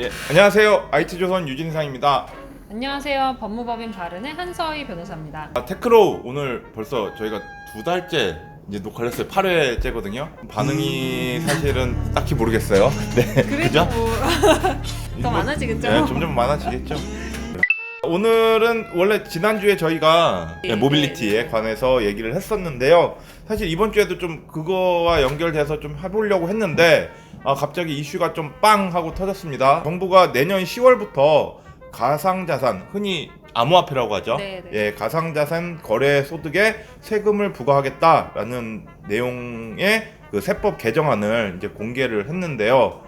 예, 안녕하세요. IT조선 유진상입니다. 안녕하세요. 법무법인 바른의 한서희 변호사입니다. 테크로우 오늘 벌써 저희가 2달째 이제 녹화를 했어요. 8회째거든요. 반응이 사실은 딱히 모르겠어요. 네, 그래도 그죠? 더 많아지겠죠? 네, 점점 많아지겠죠. 오늘은 원래 지난주에 저희가 네, 모빌리티에 네. 관해서 얘기를 했었는데요. 사실 이번 주에도 좀 그거와 연결돼서 좀 해보려고 했는데 갑자기 이슈가 좀 빵 하고 터졌습니다. 정부가 내년 10월부터 가상자산, 흔히 암호화폐라고 하죠. 네, 네. 예, 가상자산 거래 소득에 세금을 부과하겠다라는 내용의 그 세법 개정안을 이제 공개를 했는데요.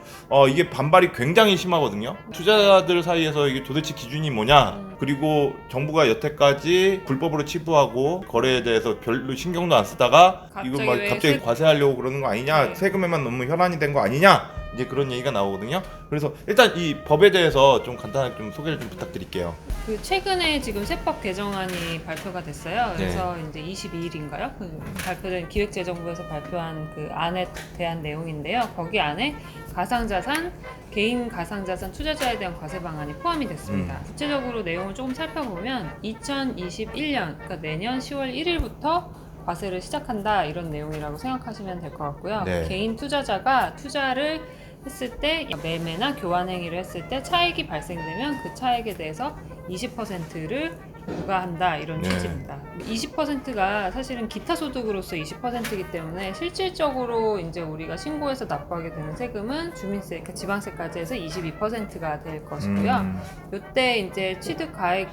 이게 반발이 굉장히 심하거든요. 투자자들 사이에서 이게 도대체 기준이 뭐냐? 그리고 정부가 여태까지 불법으로 치부하고 거래에 대해서 별로 신경도 안 쓰다가 이거 막 갑자기 과세하려고 그러는 거 아니냐? 네. 세금에만 너무 혈안이 된 거 아니냐? 이제 그런 얘기가 나오거든요. 그래서 일단 이 법에 대해서 좀 간단하게 좀 소개를 좀 부탁드릴게요. 그 최근에 지금 세법 개정안이 발표가 됐어요. 그래서 이제 22일인가요? 그 발표된 기획재정부에서 발표한 그 안에 대한 내용인데요. 거기 안에 가상자산, 개인 가상자산 투자자에 대한 과세 방안이 포함이 됐습니다. 구체적으로 내용을 조금 살펴보면 2021년, 그러니까 내년 10월 1일부터 과세를 시작한다 이런 내용이라고 생각하시면 될 것 같고요. 네. 개인 투자자가 투자를 했을 때 매매나 교환 행위를 했을 때 차익이 발생되면 그 차익에 대해서 20%를 부과한다 이런 네. 취지입니다. 20%가 사실은 기타 소득으로서 20%이기 때문에 실질적으로 이제 우리가 신고해서 납부하게 되는 세금은 주민세, 그러니까 지방세까지 해서 22%가 될 것이고요. 이때 이제 취득 가액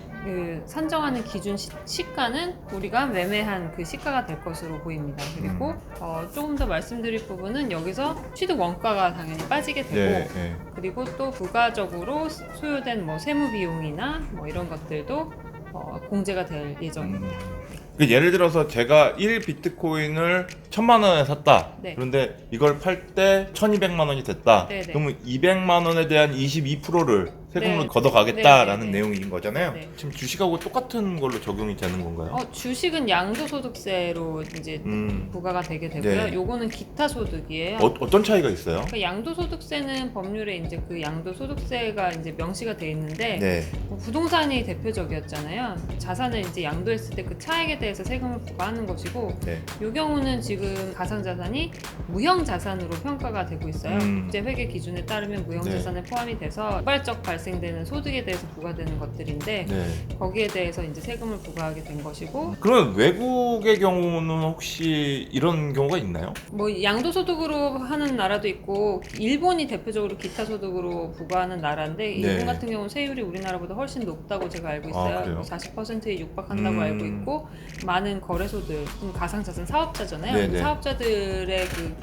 산정하는 기준 시가는 우리가 매매한 그 시가가 될 것으로 보입니다. 그리고 조금 더 말씀드릴 부분은 여기서 취득 원가가 당연히 빠지게 되고 네, 네. 그리고 또 부가적으로 소요된 뭐 세무 비용이나 뭐 이런 것들도 공제가 될 예정입니다. 예를 들어서 제가 1비트코인을 1000만 원에 샀다. 네. 그런데 이걸 팔 때 1200만 원이 됐다. 네, 네. 그러면 200만 원에 대한 22%를 세금으로 네. 걷어가겠다라는 네, 네, 네. 내용인 거잖아요. 네. 지금 주식하고 똑같은 걸로 적용이 되는 건가요? 주식은 양도소득세로 이제 부과가 되게 되고요. 네. 요거는 기타 소득이에요. 어떤 차이가 있어요? 그러니까 양도소득세는 법률에 이제 그 양도소득세가 이제 명시가 돼 있는데 네. 부동산이 대표적이었잖아요. 자산을 이제 양도했을 때 그 차익에 대해서 세금을 부과하는 것이고 네. 이 경우는 지금 가상자산이 무형자산으로 평가가 되고 있어요. 국제회계 기준에 따르면 무형자산에 포함이 돼서 자발적 발생되는 소득에 대해서 부과되는 것들인데 네. 거기에 대해서 이제 세금을 부과하게 된 것이고 그러면 외국의 경우는 혹시 이런 경우가 있나요? 뭐 양도소득으로 하는 나라도 있고 일본이 대표적으로 기타 소득으로 부과하는 나라인데 일본 네. 같은 경우는 세율이 우리나라보다 훨씬 높다고 제가 알고 있어요. 그래요? 40%에 육박한다고 알고 있고 많은 거래소들 가상자산 사업자잖아요. 네네. 그 사업자들의 그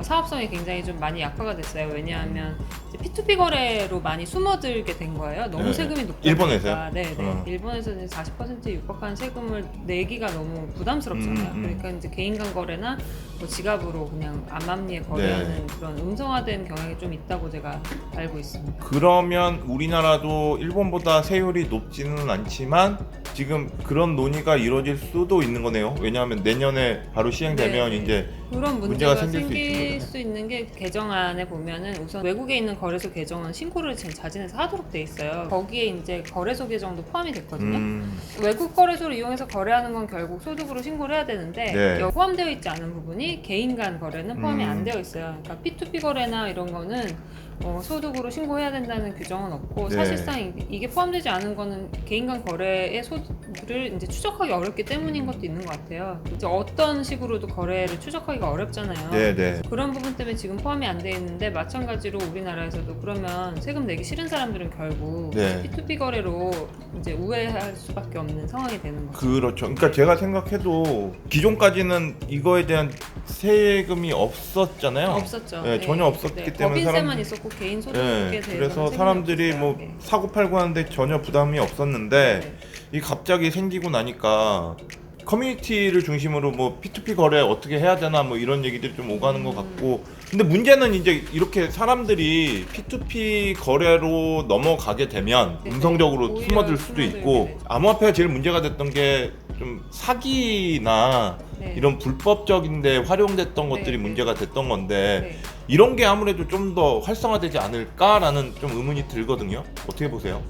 사업성이 굉장히 좀 많이 약화가 됐어요. 왜냐하면 이제 P2P 거래로 많이 숨어들게 된 거예요. 너무 네. 세금이 높다 일본에서요? 보니까. 네. 일본에서는 40%에 육박한 세금을 내기가 너무 부담스럽잖아요. 그러니까 이제 개인 간 거래나 뭐 지갑으로 그냥 암암리에 거래하는 그런 음성화된 경향이 좀 있다고 제가 알고 있습니다. 그러면 우리나라도 일본보다 세율이 높지는 않지만 지금 그런 논의가 이루어질 수도 있는 거네요. 왜냐하면 내년에 바로 시행되면 네. 이제 그런 문제가 문제가 생길 수 있는 게 개정안에 보면은 우선 외국에 있는 거래소 계정은 신고를 자진해서 하도록 돼 있어요. 거기에 이제 거래소 계정도 포함이 됐거든요. 외국 거래소를 이용해서 거래하는 건 결국 소득으로 신고를 해야 되는데 네. 여기 포함되어 있지 않은 부분이 개인 간 거래는 포함이 안 되어 있어요. 그러니까 P2P 거래나 이런 거는 소득으로 신고해야 된다는 규정은 없고 네. 사실상 이게 포함되지 않은 거는 개인 간 거래의 소득을 이제 추적하기 어렵기 때문인 것도 있는 것 같아요. 이제 어떤 식으로도 거래를 추적하기가 어렵잖아요. 네네. 그런 부분 때문에 지금 포함이 안 돼 있는데 마찬가지로 우리나라에서도 그러면 세금 내기 싫은 사람들은 결국 네. P2P 거래로 이제 우회할 수밖에 없는 상황이 되는 거죠. 그렇죠. 그러니까 제가 생각해도 기존까지는 이거에 대한 세금이 없었잖아요. 없었죠. 네, 전혀 없었기 때문에 법인세만 있었고 개인 소득에 대해서 그래서 사람들이 뭐 사고 팔고 하는데 전혀 부담이 없었는데 이 갑자기 생기고 나니까 커뮤니티를 중심으로 뭐 P2P 거래 어떻게 해야 되나 뭐 이런 얘기들이 좀 오가는 것 같고 근데 문제는 이제 이렇게 사람들이 P2P 거래로 넘어가게 되면 네, 음성적으로 오히려 숨어들 수도 숨어들게 있고 되죠. 암호화폐가 제일 문제가 됐던 게 좀 사기나 네. 이런 불법적인데 활용됐던 것들이 네. 문제가 됐던 건데 네. 이런 게 아무래도 좀 더 활성화되지 않을까라는 좀 의문이 들거든요. 어떻게 보세요?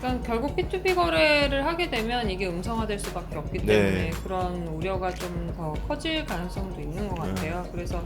그러니까 결국 P2P 거래를 하게 되면 이게 음성화될 수밖에 없기 네. 때문에 그런 우려가 좀 더 커질 가능성도 있는 것 같아요. 그래서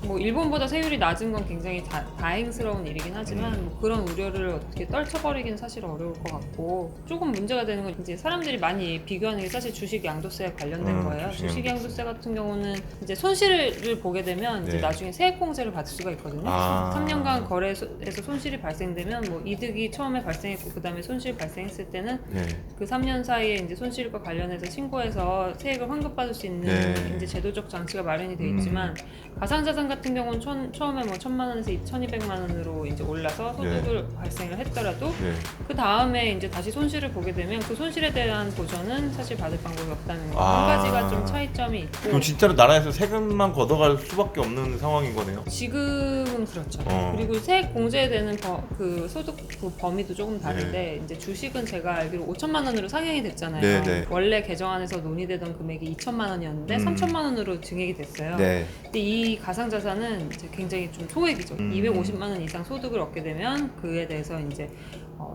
뭐 일본보다 세율이 낮은 건 굉장히 다행스러운 일이긴 하지만 뭐 그런 우려를 어떻게 떨쳐버리기는 사실 어려울 것 같고, 조금 문제가 되는 건 이제 사람들이 많이 비교하는 게 사실 주식 양도세에 관련된 거예요. 주식 양도세 같은 경우는 이제 손실을 보게 되면 이제 네. 나중에 세액공제를 받을 수가 있거든요. 아. 3년간 거래에서 손실이 발생되면 뭐 이득이 처음에 발생했고 그 다음에 손실 발생했을 때는 네. 그 3년 사이에 이제 손실과 관련해서 신고해서 세액을 환급받을 수 있는 네. 이제 제도적 장치가 마련이 돼 있지만 가상자산 같은 경우는 처음에 뭐 1,000만 원에서 2,200만 원으로 이제 올라서 소득을 발생을 했더라도 네. 그 다음에 이제 다시 손실을 보게 되면 그 손실에 대한 보전은 사실 받을 방법이 없다는 거. 아. 한 가지가 좀 차이점이 있고. 그럼 진짜로 나라에서 세금만 걷어갈 수밖에 없는 상황인 거네요. 지금은 그렇죠. 그리고 세액 공제되는 그 소득 그 범위도 조금 다른데 이제 주식은 제가 알기로 5천만 원으로 상향이 됐잖아요. 네, 네. 원래 개정안에서 논의되던 금액이 2천만 원이었는데 3천만 원으로 증액이 됐어요. 네. 근데 이 가상자산은 이제 굉장히 좀 소액이죠. 250만 원 이상 소득을 얻게 되면 그에 대해서 이제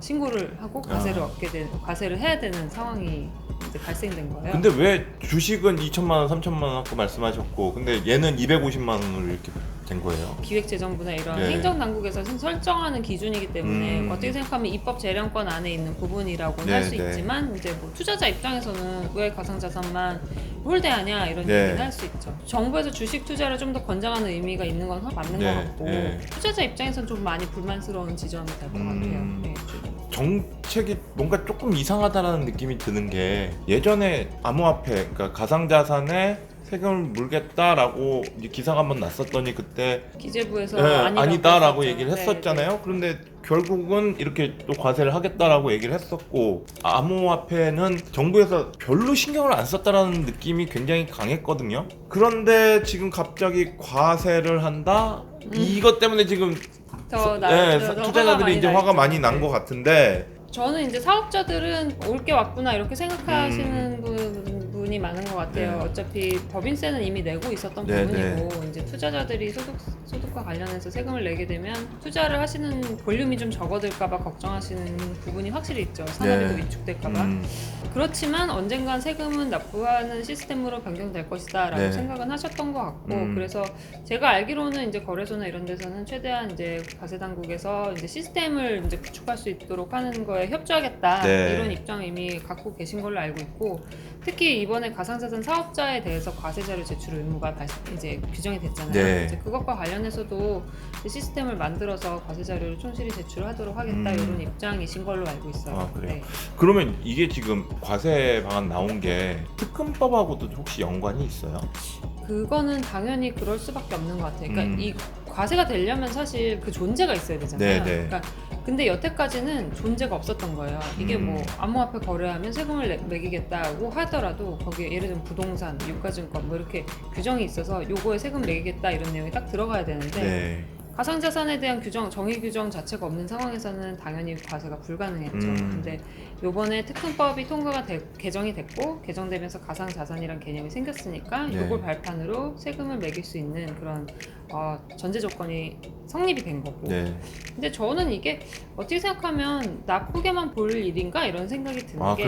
신고를 하고 과세를 해야 되는 상황이 이제 발생된 거예요. 근데 왜 주식은 2천만 원, 3천만 원 아까 말씀하셨고 근데 얘는 250만 원으로 이렇게 된 거예요? 기획재정부나 이런 네. 행정당국에서 설정하는 기준이기 때문에 어떻게 생각하면 입법 재량권 안에 있는 부분이라고는 네, 할 수 네. 있지만 이제 뭐 투자자 입장에서는 왜 가상자산만 홀대하냐 이런 네. 얘기는 할 수 있죠. 정부에서 주식 투자를 좀 더 권장하는 의미가 있는 건 맞는 네, 것 같고 네. 투자자 입장에서는 좀 많이 불만스러운 지점이 될 것 같아요. 네. 정책이 뭔가 조금 이상하다라는 느낌이 드는 게 예전에 암호화폐, 그러니까 가상자산에 세금을 물겠다라고 이제 기사가 한번 났었더니 그때 기재부에서 아니다라고 했었죠. 얘기를 네, 했었잖아요. 네. 그런데 결국은 이렇게 또 과세를 하겠다라고 얘기를 했었고 암호화폐는 정부에서 별로 신경을 안 썼다라는 느낌이 굉장히 강했거든요. 그런데 지금 갑자기 과세를 한다? 이것 때문에 지금 더 투자자들이 이제 화가 많이 난 것 네. 같은데 저는 이제 사업자들은 올 게 왔구나 이렇게 생각하시는 분이 많은 것 같아요. 네. 어차피 법인세는 이미 내고 있었던 네, 부분이고 이제 투자자들이 소득과 관련해서 세금을 내게 되면 투자를 하시는 볼륨이 좀 적어들까봐 걱정하시는 부분이 확실히 있죠. 산업이 네. 더 위축될까봐. 그렇지만 언젠간 세금은 납부하는 시스템으로 변경될 것이다라고 네. 생각은 하셨던 것 같고 그래서 제가 알기로는 이제 거래소나 이런 데서는 최대한 이제 과세 당국에서 이제 시스템을 이제 구축할 수 있도록 하는 거에 협조하겠다 네. 이런 입장을 이미 갖고 계신 걸로 알고 있고, 특히 이번에 가상자산 사업자에 대해서 과세자료 제출 의무가 이제 규정이 됐잖아요. 네. 이제 그것과 관련해서도 이제 시스템을 만들어서 과세자료를 충실히 제출하도록 하겠다 이런 입장이신 걸로 알고 있어요. 아, 그래요? 네. 그러면 이게 지금 과세 방안 나온 게 특근법하고도 혹시 연관이 있어요? 그거는 당연히 그럴 수밖에 없는 것 같아요. 그러니까 음. 이 과세가 되려면 사실 그 존재가 있어야 되잖아요. 네, 네. 그러니까 근데 여태까지는 존재가 없었던 거예요. 이게 뭐 암호화폐 거래하면 세금을 매기겠다고 하더라도 거기에 예를 들면 부동산, 유가증권 뭐 이렇게 규정이 있어서 요거에 세금 매기겠다 이런 내용이 딱 들어가야 되는데 네. 가상자산에 대한 정의 규정 자체가 없는 상황에서는 당연히 과세가 불가능했죠. 근데 요번에 특근법이 개정이 됐고 개정되면서 가상자산이란 개념이 생겼으니까 네. 요걸 발판으로 세금을 매길 수 있는 그런 전제 조건이 성립이 된 거고. 네. 근데 저는 이게 어떻게 생각하면 나쁘게만 볼 일인가 이런 생각이 드는 게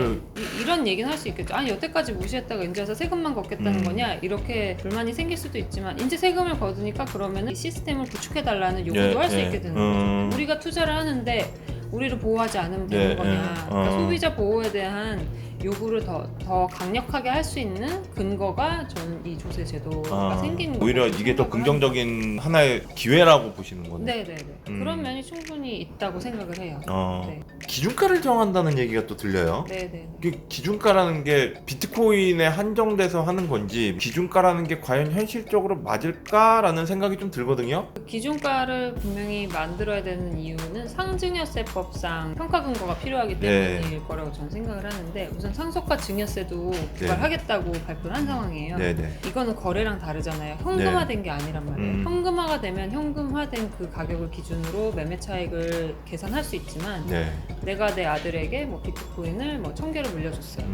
이런 얘기는 할 수 있겠죠. 아니 여태까지 무시했다가 이제 와서 세금만 걷겠다는 거냐 이렇게 불만이 생길 수도 있지만 이제 세금을 거두니까 그러면은 이 시스템을 구축해달라는 요구도 할 수 있게 되는 거죠. 우리가 투자를 하는데 우리를 보호하지 않으면 되는 거냐. 그러니까 소비자 보호에 대한 요구를 더 강력하게 할 수 있는 근거가 저는 이 조세 제도가 생긴 거고 오히려 이게 더 긍정적인 하나의 기회라고 보시는 거네요. 네네네. 그런 면이 충분히 있다고 생각을 해요. 네. 기준가를 정한다는 얘기가 또 들려요. 네네. 기준가라는 게 비트코인에 한정돼서 하는 건지 기준가라는 게 과연 현실적으로 맞을까라는 생각이 좀 들거든요. 기준가를 분명히 만들어야 되는 이유는 상증여세법상 평가 근거가 필요하기 때문일 거라고 저는 생각을 하는데, 우선 우선 상속과 증여세도 부과하겠다고 발표를 한 상황이에요. 네네. 이거는 거래랑 다르잖아요. 현금화된 게 아니란 말이에요. 현금화가 되면 현금화된 그 가격을 기준으로 매매 차익을 계산할 수 있지만 네. 내가 내 아들에게 뭐 비트코인을 뭐 1000개를 물려줬어요.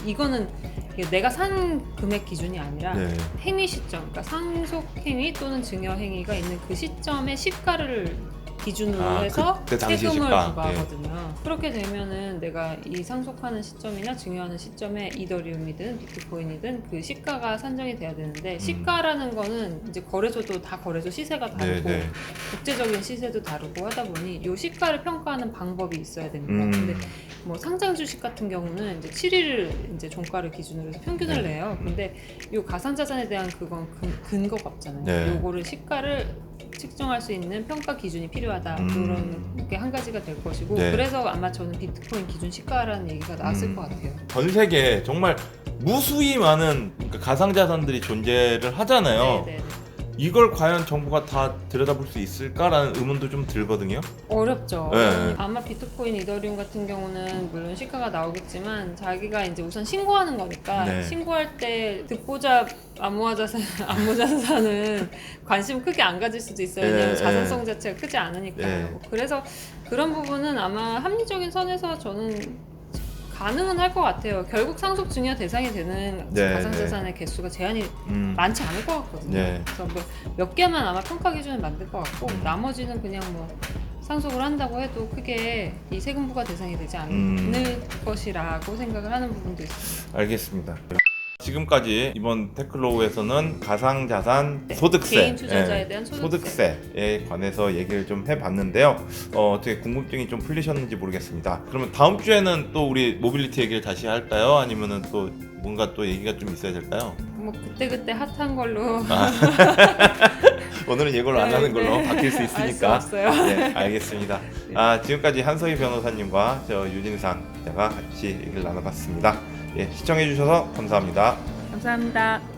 이거는 이게 내가 산 금액 기준이 아니라 네. 행위 시점, 그러니까 상속 행위 또는 증여 행위가 있는 그 시점의 시가를 기준으로 해서 그때 당시 세금을 시가. 부과하거든요. 그렇게 되면은 내가 이 상속하는 시점이나 증여하는 시점에 이더리움이든 비트코인이든 그 시가가 산정이 돼야 되는데 시가라는 거는 이제 거래소도 다 거래소 시세가 다르고 네네. 국제적인 시세도 다르고 하다 보니 이 시가를 평가하는 방법이 있어야 됩니다. 근데 뭐 상장 주식 같은 경우는 이제 7일을 이제 종가를 기준으로 해서 평균을 내요. 근데 이 가상자산에 대한 그건 근거가 없잖아요. 네. 요거를 시가를 측정할 수 있는 평가 기준이 필요하다. 그런 게 한 가지가 될 것이고 네. 그래서 아마 저는 비트코인 기준 시가라는 얘기가 나왔을 것 같아요. 전 세계에 정말 무수히 많은 그러니까 가상자산들이 존재를 하잖아요. 네네. 이걸 과연 정부가 다 들여다볼 수 있을까라는 의문도 좀 들거든요. 어렵죠. 네. 아마 비트코인, 이더리움 같은 경우는 물론 시가가 나오겠지만 자기가 이제 우선 신고하는 거니까 네. 신고할 때 듣보잡 암호자산은 관심 크게 안 가질 수도 있어요. 왜냐면 네. 자산성 자체가 크지 않으니까요. 네. 그래서 그런 부분은 아마 합리적인 선에서 저는 가능은 할 것 같아요. 결국 상속 증여 대상이 되는 네, 가상자산의 개수가 제한이 많지 않을 것 같거든요. 네. 그래서 몇 개만 아마 평가 기준을 만들 것 같고 나머지는 그냥 뭐 상속을 한다고 해도 크게 이 세금 부과 대상이 되지 않을 것이라고 생각을 하는 부분도 있습니다. 알겠습니다. 지금까지 이번 테크로우에서는 가상자산 소득세, 개인 투자자에 대한 소득세에 관해서 얘기를 좀 해봤는데요. 어떻게 궁금증이 좀 풀리셨는지 모르겠습니다. 그러면 다음 주에는 또 우리 모빌리티 얘기를 다시 할까요? 아니면은 또 뭔가 또 얘기가 좀 있어야 될까요? 뭐 그때그때 핫한 걸로 오늘은 예고를 안 하는 걸로 바뀔 수 알 있으니까. 수 없어요. 네, 알겠습니다. 지금까지 한서희 변호사님과 저 유진상 기자가 같이 얘기를 나눠봤습니다. 예, 시청해주셔서 감사합니다. 감사합니다.